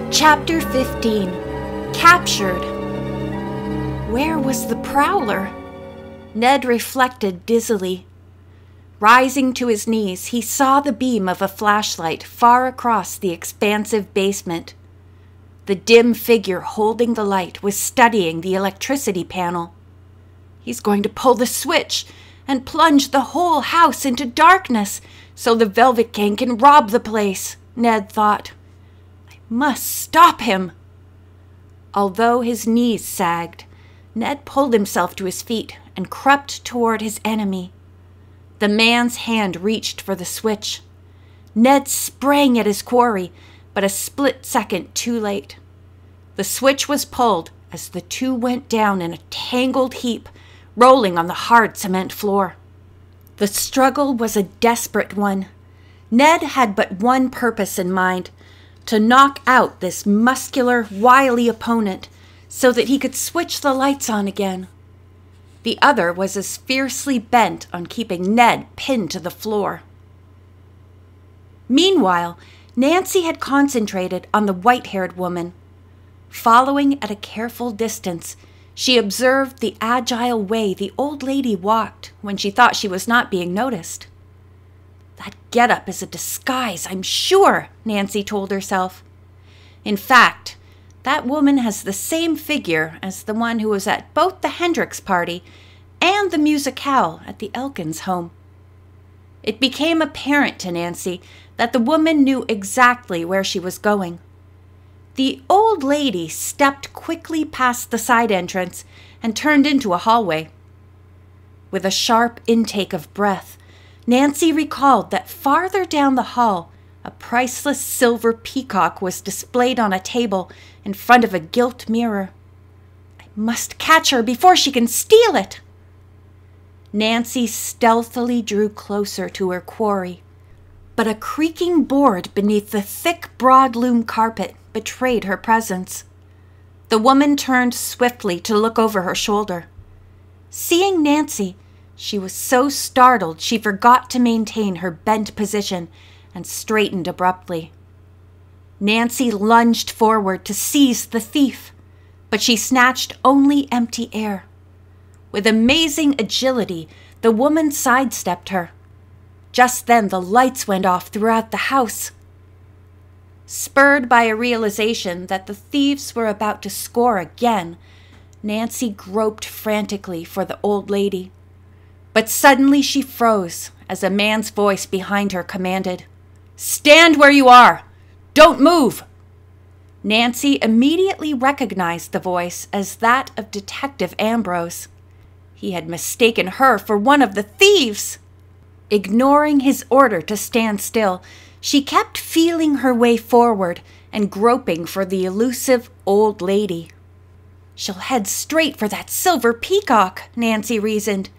Chapter 15. Captured. Where was the prowler? Ned reflected dizzily. Rising to his knees, he saw the beam of a flashlight far across the expansive basement. The dim figure holding the light was studying the electricity panel. He's going to pull the switch and plunge the whole house into darkness so the Velvet Gang can rob the place, Ned thought. I must stop him. Although his knees sagged, Ned pulled himself to his feet and crept toward his enemy. The man's hand reached for the switch. Ned sprang at his quarry, but a split second too late. The switch was pulled as the two went down in a tangled heap, rolling on the hard cement floor. The struggle was a desperate one. Ned had but one purpose in mind: to knock out this muscular, wily opponent so that he could switch the lights on again. The other was as fiercely bent on keeping Ned pinned to the floor. Meanwhile, Nancy had concentrated on the white-haired woman. Following at a careful distance, she observed the agile way the old lady walked when she thought she was not being noticed. That getup is a disguise, I'm sure, Nancy told herself. In fact, that woman has the same figure as the one who was at both the Hendricks party and the musicale at the Elkins home. It became apparent to Nancy that the woman knew exactly where she was going. The old lady stepped quickly past the side entrance and turned into a hallway. With a sharp intake of breath, Nancy recalled that farther down the hall, a priceless silver peacock was displayed on a table in front of a gilt mirror. I must catch her before she can steal it. Nancy stealthily drew closer to her quarry, but a creaking board beneath the thick broadloom carpet betrayed her presence. The woman turned swiftly to look over her shoulder. Seeing Nancy, she was so startled she forgot to maintain her bent position and straightened abruptly. Nancy lunged forward to seize the thief, but she snatched only empty air. With amazing agility, the woman sidestepped her. Just then the lights went off throughout the house. Spurred by a realization that the thieves were about to score again, Nancy groped frantically for the old lady. But suddenly she froze as a man's voice behind her commanded, "Stand where you are! Don't move!" Nancy immediately recognized the voice as that of Detective Ambrose. He had mistaken her for one of the thieves. Ignoring his order to stand still, she kept feeling her way forward and groping for the elusive old lady. She'll head straight for that silver peacock, Nancy reasoned.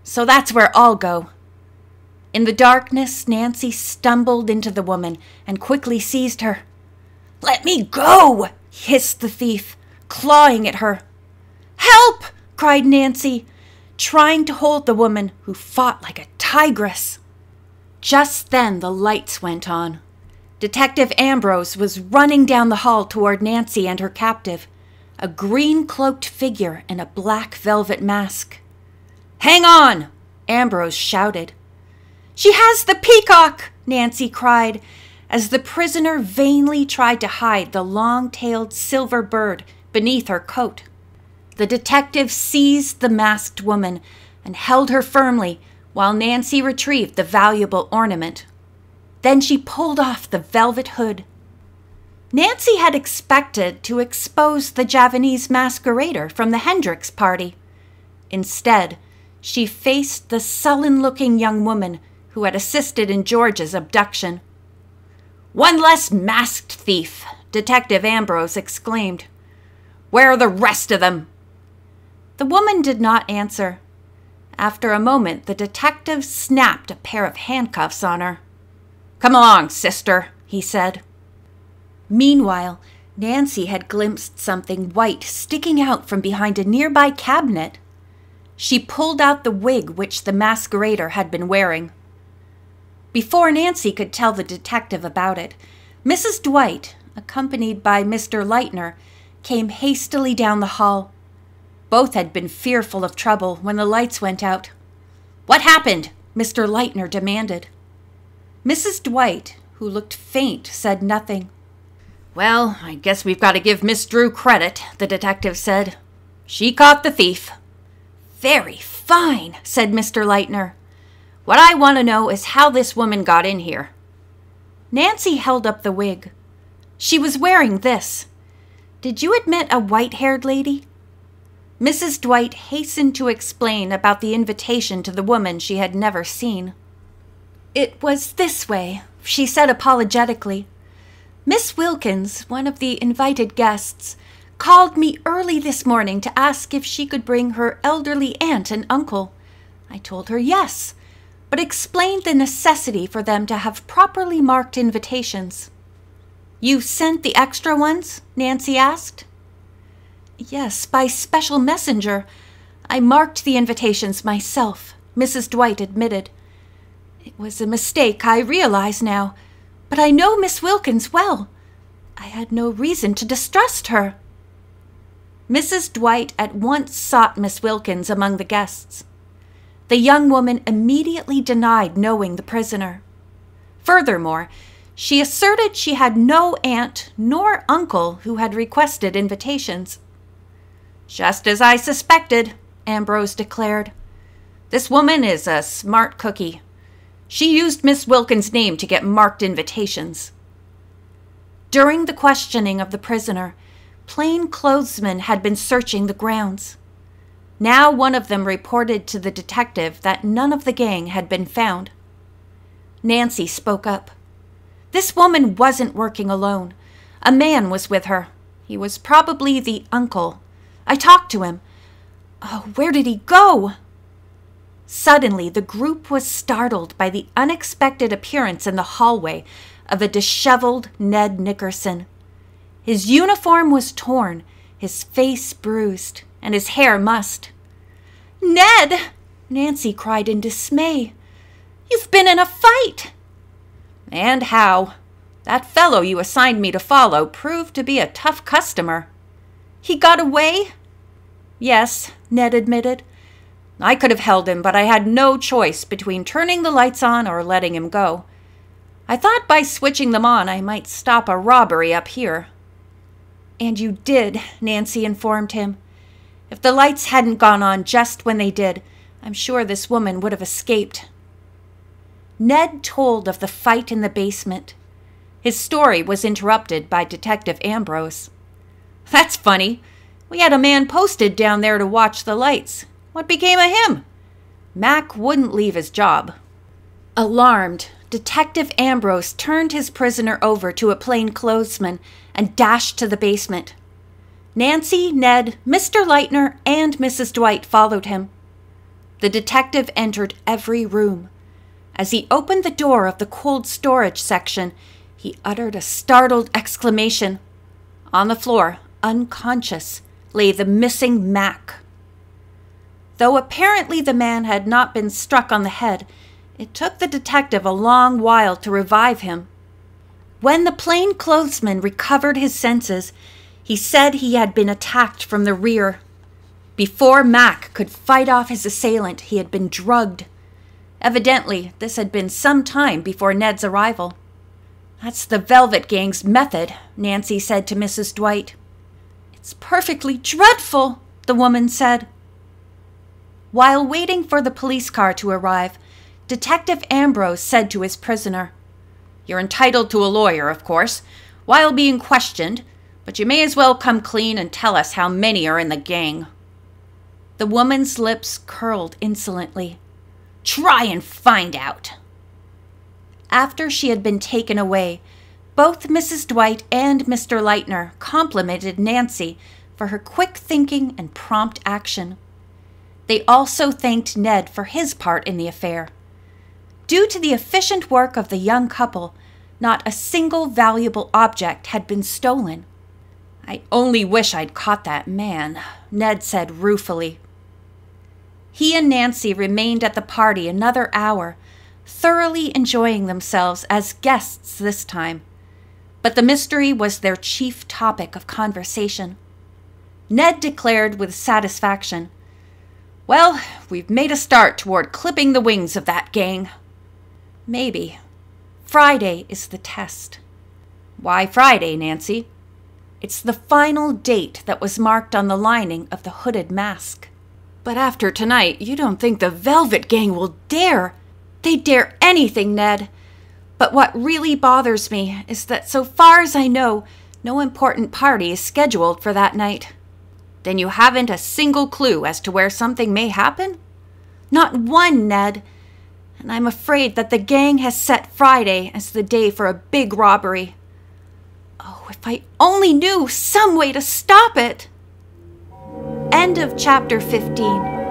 So that's where I'll go. In the darkness, Nancy stumbled into the woman and quickly seized her. "Let me go!" hissed the thief, clawing at her. "Help!" cried Nancy, trying to hold the woman who fought like a tigress. Just then the lights went on. Detective Ambrose was running down the hall toward Nancy and her captive, a green-cloaked figure in a black velvet mask. "Hang on!" Ambrose shouted. "She has the peacock!" Nancy cried, as the prisoner vainly tried to hide the long-tailed silver bird beneath her coat. The detective seized the masked woman and held her firmly while Nancy retrieved the valuable ornament. Then she pulled off the velvet hood. Nancy had expected to expose the Javanese masquerader from the Hendricks party. Instead, she faced the sullen-looking young woman who had assisted in George's abduction. "One less masked thief!" Detective Ambrose exclaimed. "Where are the rest of them?" The woman did not answer. After a moment, the detective snapped a pair of handcuffs on her. "Come along, sister," he said. Meanwhile, Nancy had glimpsed something white sticking out from behind a nearby cabinet. She pulled out the wig which the masquerader had been wearing. Before Nancy could tell the detective about it, Mrs. Dwight, accompanied by Mr. Lightner, came hastily down the hall. Both had been fearful of trouble when the lights went out. "What happened?" Mr. Lightner demanded. Mrs. Dwight, who looked faint, said nothing. "Well, I guess we've got to give Miss Drew credit," the detective said. "She caught the thief." "Very fine," said Mr. Lightner. "What I want to know is how this woman got in here." Nancy held up the wig. "She was wearing this. Did you admit a white-haired lady?" Mrs. Dwight hastened to explain about the invitation to the woman she had never seen. "It was this way," she said apologetically. "Miss Wilkins, one of the invited guests, called me early this morning to ask if she could bring her elderly aunt and uncle. I told her yes, but explained the necessity for them to have properly marked invitations." "You sent the extra ones?" Nancy asked. "Yes, by special messenger. I marked the invitations myself," Mrs. Dwight admitted. "It was a mistake, I realize now, but I know Miss Wilkins well. I had no reason to distrust her." Mrs. Dwight at once sought Miss Wilkins among the guests. The young woman immediately denied knowing the prisoner. Furthermore, she asserted she had no aunt nor uncle who had requested invitations. "Just as I suspected," Ambrose declared. "This woman is a smart cookie. She used Miss Wilkins' name to get marked invitations." During the questioning of the prisoner, plainclothesmen had been searching the grounds. Now one of them reported to the detective that none of the gang had been found. Nancy spoke up. "This woman wasn't working alone. A man was with her. He was probably the uncle. I talked to him. Oh, where did he go?" Suddenly, the group was startled by the unexpected appearance in the hallway of a disheveled Ned Nickerson. His uniform was torn, his face bruised, and his hair mussed. "Ned!" Nancy cried in dismay. "You've been in a fight!" "And how? That fellow you assigned me to follow proved to be a tough customer." "He got away?" "Yes," Ned admitted. "I could have held him, but I had no choice between turning the lights on or letting him go. I thought by switching them on I might stop a robbery up here." "And you did," Nancy informed him. "If the lights hadn't gone on just when they did, I'm sure this woman would have escaped." Ned told of the fight in the basement. His story was interrupted by Detective Ambrose. "That's funny. We had a man posted down there to watch the lights. What became of him?" "Mac wouldn't leave his job." Alarmed, Detective Ambrose turned his prisoner over to a plainclothesman and dashed to the basement. Nancy, Ned, Mr. Lightner, and Mrs. Dwight followed him. The detective entered every room. As he opened the door of the cold storage section, he uttered a startled exclamation. On the floor, unconscious, lay the missing Mac. Though apparently the man had not been struck on the head, it took the detective a long while to revive him. When the plainclothesman recovered his senses, he said he had been attacked from the rear. Before Mac could fight off his assailant, he had been drugged. Evidently, this had been some time before Ned's arrival. "That's the Velvet Gang's method," Nancy said to Mrs. Dwight. "It's perfectly dreadful," the woman said. While waiting for the police car to arrive, Detective Ambrose said to his prisoner, "You're entitled to a lawyer, of course, while being questioned, but you may as well come clean and tell us how many are in the gang." The woman's lips curled insolently. "Try and find out." After she had been taken away, both Mrs. Dwight and Mr. Lightner complimented Nancy for her quick thinking and prompt action. They also thanked Ned for his part in the affair. Due to the efficient work of the young couple, not a single valuable object had been stolen. "I only wish I'd caught that man," Ned said ruefully. He and Nancy remained at the party another hour, thoroughly enjoying themselves as guests this time. but the mystery was their chief topic of conversation. Ned declared with satisfaction, "Well, we've made a start toward clipping the wings of that gang." "Maybe. Friday is the test." "Why Friday, Nancy?" "It's the final date that was marked on the lining of the hooded mask." "But after tonight, you don't think the Velvet Gang will dare?" "They'd dare anything, Ned. But what really bothers me is that so far as I know, no important party is scheduled for that night." "Then you haven't a single clue as to where something may happen?" "Not one, Ned. And I'm afraid that the gang has set Friday as the day for a big robbery. Oh, if I only knew some way to stop it!" End of chapter 15.